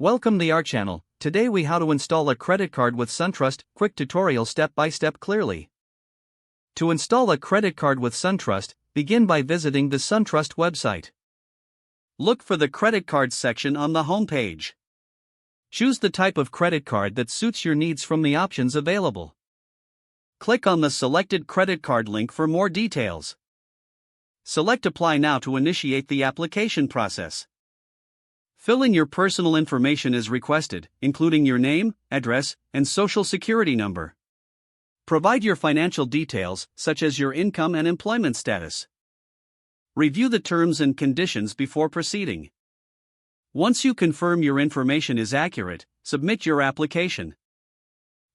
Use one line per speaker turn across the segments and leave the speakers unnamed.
Welcome to our channel. Today we how to install a credit card with SunTrust. Quick tutorial step by step clearly. To install a credit card with SunTrust, begin by visiting the SunTrust website. Look for the credit cards section on the home page. Choose the type of credit card that suits your needs from the options available. Click on the selected credit card link for more details. Select Apply now to initiate the application process. Fill in your personal information as requested, including your name, address, and social security number. Provide your financial details, such as your income and employment status. Review the terms and conditions before proceeding. Once you confirm your information is accurate, submit your application.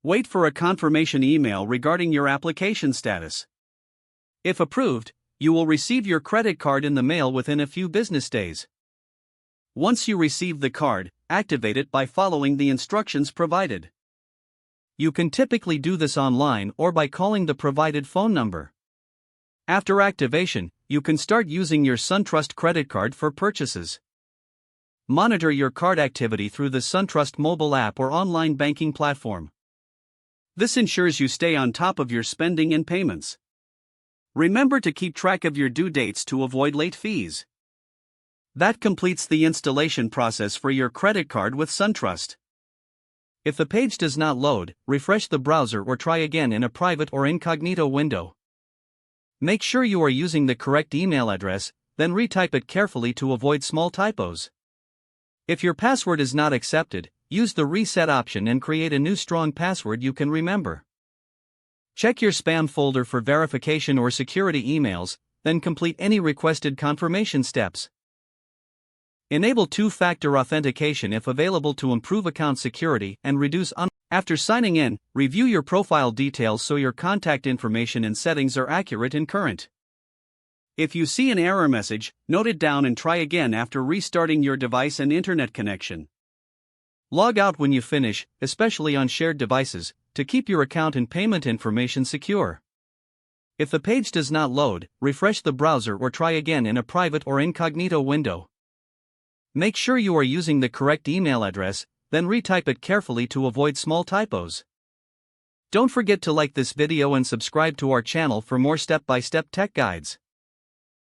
Wait for a confirmation email regarding your application status. If approved, you will receive your credit card in the mail within a few business days. Once you receive the card, activate it by following the instructions provided. You can typically do this online or by calling the provided phone number. After activation, you can start using your SunTrust credit card for purchases. Monitor your card activity through the SunTrust mobile app or online banking platform. This ensures you stay on top of your spending and payments. Remember to keep track of your due dates to avoid late fees. That completes the installation process for your credit card with SunTrust. If the page does not load, refresh the browser or try again in a private or incognito window. Make sure you are using the correct email address, then retype it carefully to avoid small typos. If your password is not accepted, use the reset option and create a new strong password you can remember. Check your spam folder for verification or security emails, then complete any requested confirmation steps. Enable two-factor authentication if available to improve account security and reduce After signing in, review your profile details so your contact information and settings are accurate and current. If you see an error message, note it down and try again after restarting your device and internet connection. Log out when you finish, especially on shared devices, to keep your account and payment information secure. If the page does not load, refresh the browser or try again in a private or incognito window. Make sure you are using the correct email address, then retype it carefully to avoid small typos. Don't forget to like this video and subscribe to our channel for more step-by-step tech guides.